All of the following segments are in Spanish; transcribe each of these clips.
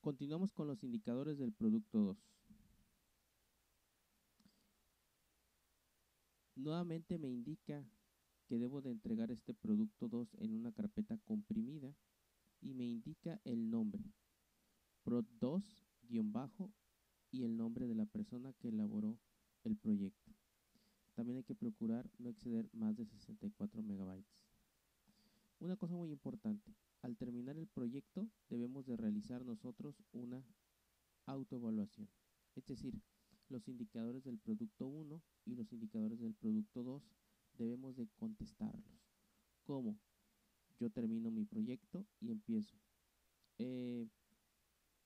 Continuamos con los indicadores del producto 2. Nuevamente me indica que debo de entregar este producto 2 en una carpeta comprimida y me indica el nombre, prod2- y el nombre de la persona que elaboró el proyecto. También hay que procurar no exceder más de 64 megabytes. Una cosa muy importante, al terminar el proyecto debemos de realizar nosotros una autoevaluación. Es decir, los indicadores del producto 1 y los indicadores del producto 2 debemos de contestarlos. ¿Cómo? Yo termino mi proyecto y empiezo.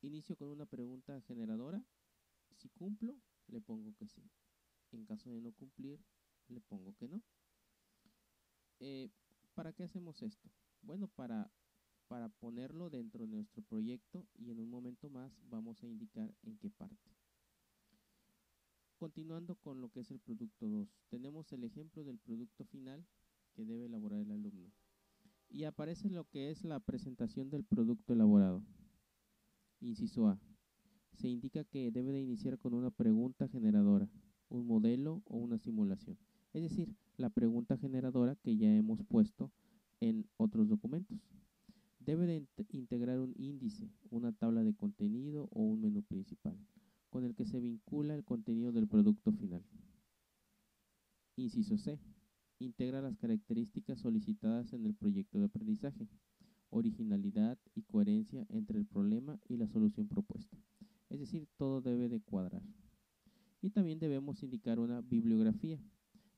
Inicio con una pregunta generadora. Si cumplo, le pongo que sí. En caso de no cumplir, le pongo que no. ¿Para qué hacemos esto? Bueno, para ponerlo dentro de nuestro proyecto y en un momento más vamos a indicar en qué parte. Continuando con lo que es el producto 2, tenemos el ejemplo del producto final que debe elaborar el alumno. Y aparece lo que es la presentación del producto elaborado. Inciso A. Se indica que debe de iniciar con una pregunta generadora, un modelo o una simulación. Es decir, la pregunta generadora que ya hemos puesto en otros documentos. Debe de integrar un índice, una tabla de contenido o un menú principal, con el que se vincula el contenido del producto final. Inciso C. Integra las características solicitadas en el proyecto de aprendizaje, originalidad y coherencia entre el problema y la solución propuesta. Es decir, todo debe de cuadrar. Y también debemos indicar una bibliografía,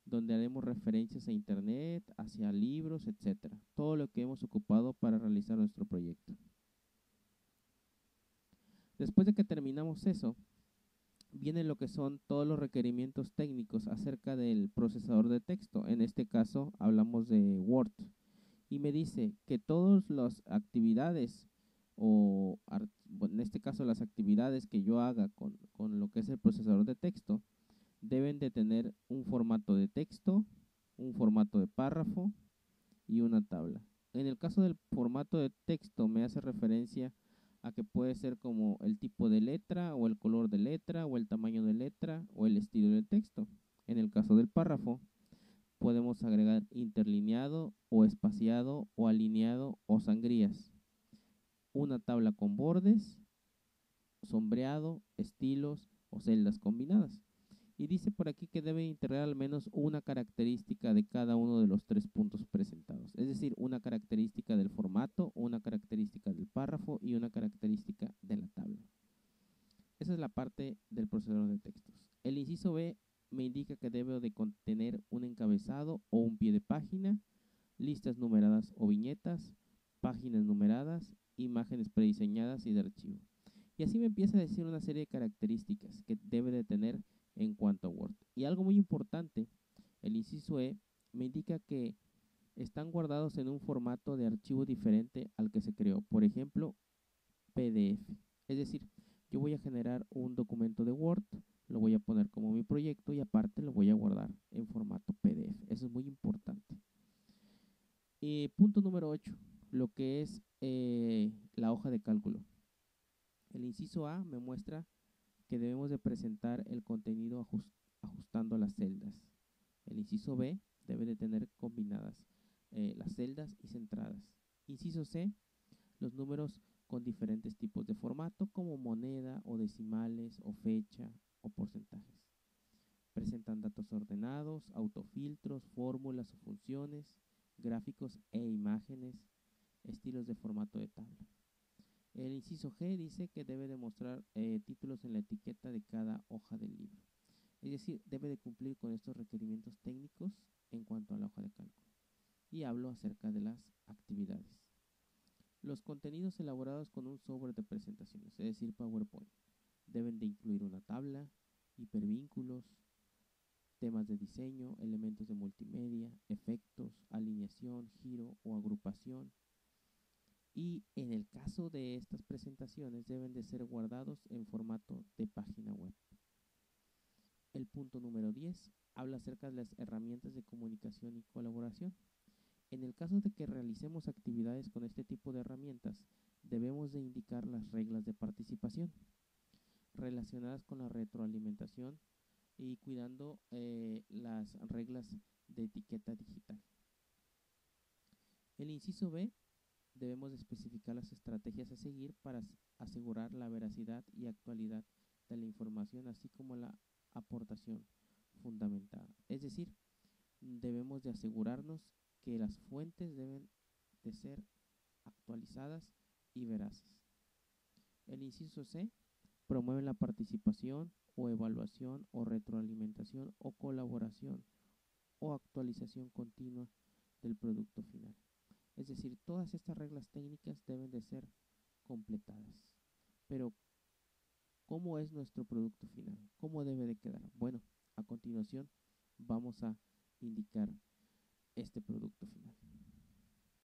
donde haremos referencias a internet, hacia libros, etcétera. Todo lo que hemos ocupado para realizar nuestro proyecto. Después de que terminamos eso, viene lo que son todos los requerimientos técnicos acerca del procesador de texto. En este caso hablamos de Word. Y me dice que todas las actividades en este caso las actividades que yo haga con lo que es el procesador de texto deben de tener un formato de texto, un formato de párrafo y una tabla. En el caso del formato de texto me hace referencia a que puede ser como el tipo de letra o el color de letra o el tamaño de letra o el estilo del texto. En el caso del párrafo podemos agregar interlineado o espaciado o alineado o sangrías. Una tabla con bordes, sombreado, estilos o celdas combinadas. Y dice por aquí que debe integrar al menos una característica de cada uno de los 3 puntos presentados. Es decir, una característica del formato, una característica del párrafo y una característica de la tabla. Esa es la parte del procesador de textos. El inciso B me indica que debe de contener un encabezado o un pie de página, listas numeradas o viñetas, páginas numeradas, imágenes prediseñadas y de archivo. Y así me empieza a decir una serie de características que debe de tener en cuanto a Word. Y algo muy importante, el inciso E me indica que están guardados en un formato de archivo diferente al que se creó. Por ejemplo, PDF. Es decir, yo voy a generar un documento de Word, lo voy a poner como mi proyecto y aparte lo voy a guardar en formato PDF. Eso es muy importante. Punto número 8, lo que es la hoja de cálculo. El inciso A me muestra que debemos de presentar el contenido ajustando las celdas. El inciso B debe de tener combinadas las celdas y centradas. Inciso C, los números con diferentes tipos de formato como moneda o decimales o fecha o porcentajes. Presentan datos ordenados, autofiltros, fórmulas o funciones, gráficos e imágenes, estilos de formato de tabla. El inciso G dice que debe demostrar títulos en la etiqueta de cada hoja del libro. Es decir, debe de cumplir con estos requerimientos técnicos en cuanto a la hoja de cálculo. Y hablo acerca de las actividades. Los contenidos elaborados con un software de presentaciones, es decir, PowerPoint, deben de incluir una tabla, hipervínculos, temas de diseño, elementos de multimedia, efectos, alineación, giro o agrupación. Y en el caso de estas presentaciones deben de ser guardados en formato de página web. El punto número 10 habla acerca de las herramientas de comunicación y colaboración. En el caso de que realicemos actividades con este tipo de herramientas, debemos de indicar las reglas de participación relacionadas con la retroalimentación y cuidando las reglas de etiqueta digital. El inciso B, debemos de especificar las estrategias a seguir para asegurar la veracidad y actualidad de la información, así como la aportación fundamentada. Es decir, debemos de asegurarnos que las fuentes deben de ser actualizadas y veraces. El inciso C, promueve la participación o evaluación o retroalimentación o colaboración o actualización continua del producto final. Es decir, todas estas reglas técnicas deben de ser completadas. Pero, ¿cómo es nuestro producto final? ¿Cómo debe de quedar? Bueno, a continuación vamos a indicar este producto final.